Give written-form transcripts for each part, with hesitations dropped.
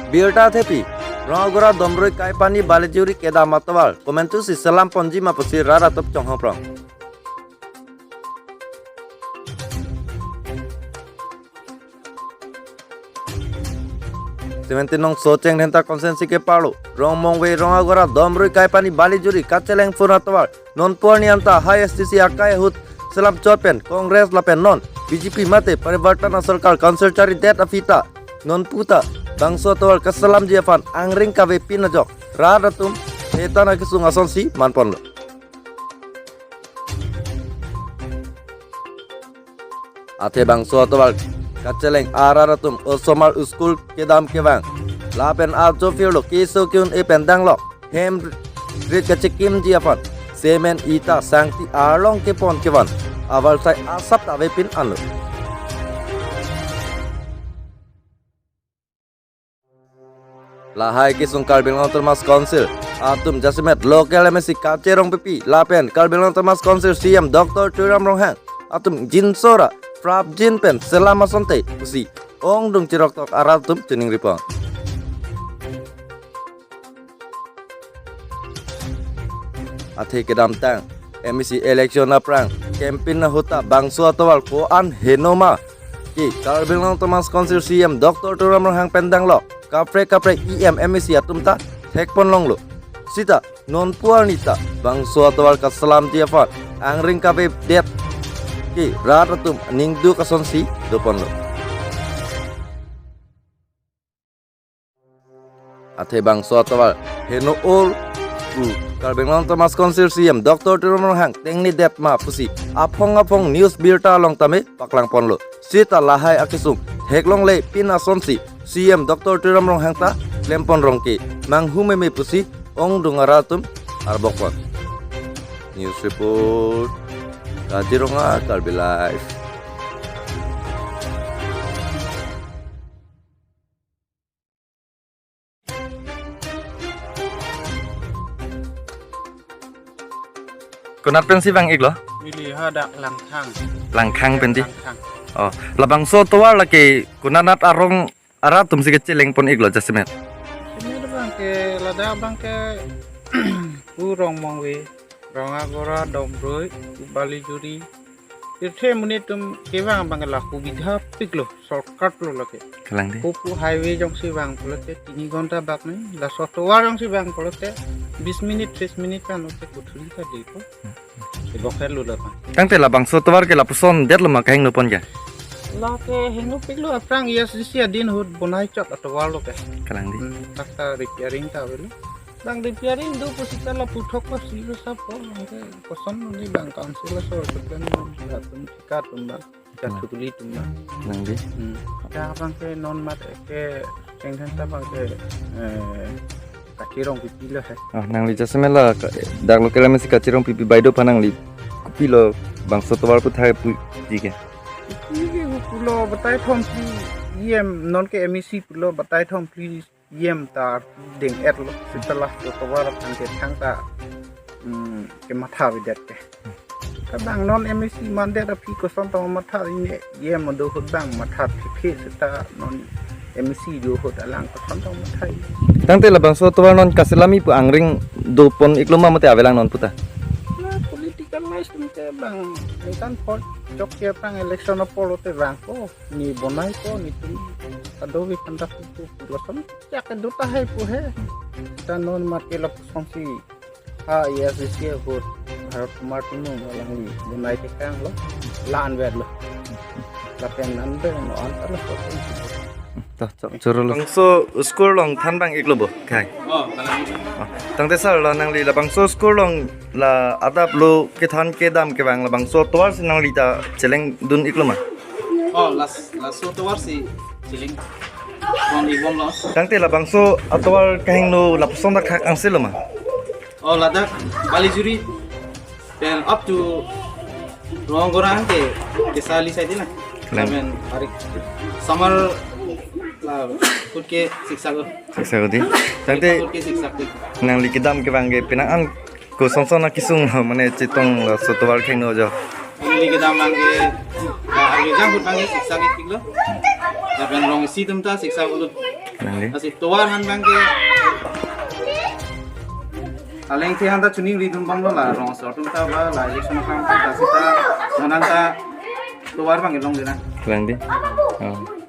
Birta Tepi, Rongagora Domroi Kaipani Balijuri Keda Matawal, Komentu si Selam Ponji Mapusi Rara Top Chong Hoprong. Sementinong Soceng Henta Konsensi ke Palu, Rongmongwe Rongagora Domroi Kaipani Balijuri Kaceleng Funatawal, Non Puanianta High STC Akai Hut Selam Chopen, Kongres Lapen Non, BJP Mate Parivartana Sarkar Council Cari Det Afita, Non Puta, Bangso Tawal Keselam Jiafan, Angring Kawe Pinajok, Radatum, Etana Kisung Asonsi, Manpon. Ate Bangso Tawal Kaceleng Araratum, Osomal Uskul Kedam Kevang, Lapen Aljo Firlo, Kiso Kyun E Pendang Lok, Hem Rikachikim Jiafan, Semen Ita Sangti Arlong Kepon Kevan, Awal Sai Asap Tawe Pin Anu. Lahai Kisung Kalbilong Termas Council, Atum Jasimet Local MSC Kacerong Pipi, Lapen Kalbilong Termas Council CM Dr. Turam Ronghang, Atum Jinsora, Frap Jinpen Selama Sonte, Usi, Ong Dung Cirok Tok Aratum Jening Ripong. Ate Kedam Tang, MSC Election Aprang, Kempin Huta Bangsu Atawal Koan Henoma, Ki Kalbilong Termas Council CM Dr. Turam Ronghang Pendang Lok, Kapre IM MSC Atumta Hekpon Longlo Sita Non Puanita Bangsu Atawal Kasalam Tiafat Angring Kabe Det Ki Raratum Ningdu Kasonsi Dopon Lo Ate Bangsu Atawal Heno Ol Kalbenglang Thomas Council CM Dr. Turumrohang Tengni Det Ma Pusi Apong News Birta Long Tame Paklang Ponlo Sita Lahai Akisung Heklong Le Pina Sonsi CM Dr. Turam Ronghang Ta Lempon Rongki Manghume Me Pusi Ong Dungaratum Arbokwan. News Report Kajironga Kalbi Live. Kunat pensi bang iglo? Milih ada langkang. Langkang pensi. Langkang. Oh, labang so tua lagi kunanat arong aratum si kecil pon iglo jasimet. Ini ada bangke lada bangke urong mongwe Rongagora Domroi Balijuri. Irte munitum kewang bangke laku bidha piklo shortcut lo lagi. Kelang deh. Pupu highway jong si bang polote 3 घंटा bak nih la software jong si bang polote 20 minit 30 minit kan ote kuthuli ka deko. Bokhel lo datang. Kang te labang so tua ke lapuson det lo makahing no pon ja. Lake hengu piklo aprang yes disia din hud bonai chot atawal lo ke. Kelang deh. Takta repairing ta wele. Bang repairing do posita la puthok pa silo sa po angke koson ni bang council so sepen atum sikat tumba katuli tumba. Kelang deh. Ya bang ke non mat ke tenghan ta bang ke kacirong pipi lo he. Oh, nang li jasimet la dak lo kelame si kacirong pipi baido panang li kupi lo bang so tua pu thai pu jike. Ini pulo batai thom pli yem non ke emisi pulo batai thom pli yem tar ding et lo setelah to kawar angke thangta ke matha bidat ke kadang non emisi mande da pi ko son to matha ini yem do hudang matha phi seta non emisi do hodalang ko son to matha Tang te labang so tua non kaselami pu angring do pon ikloma mate avelang non puta. Political life te bang kan pot jok ke pang election polo te bang ko ni bonai ko ni tu ado vi panda tu loson ya ke duta hai pu he ta non mat ke lap sonsi ha yes isia hot Bharat Kumar tinu lang ni bonai te kang lo lan ver lo la pen nan be no antar lo Tah, coro lo. Bangso school long than bang iklo bo kai. Tang te sar la nang li la bangso school long la adap lo ke than ke dam ke bang la bangso toar sinang li ta celeng dun iklo ma. Oh, las soto warsi siling. Wong ibom los. Tang te la bangso atwal kahing no la pusong da khak ang silo ma. Oh, lada Balijuri. Then up to Rongagora ke sali side na. Lamen hari summer la kurke siksa go. Siksa ko di. Tang te Kurke siksa ko. nang li ke dam ke bang ge pinaan ko song song na kisung mane chitong la sotwal kheng no jo. Ini kita mangge harga jang hut mangge siksa ke piklo. Lamen rong si tumta siksa ulut Nang di. Asi towar han bang ke aleng the han ta chuning ridum bang la rong so tum ta ba la election kam ta sita nanan ta towar bang long de na Nang di.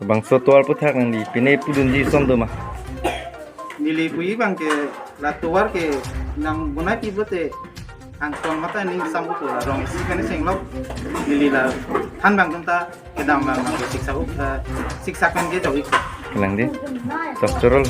Bang sotwal puthak nang di. Pine pudun di som do ma. nili pui bang ke la towar ke nang bunai pi bote ang ton mata ning sambu ko la rong si kan sing lok nili la han bang tum ta ke dam bang ke siksa kan ke jawi Nang di. Tok corol.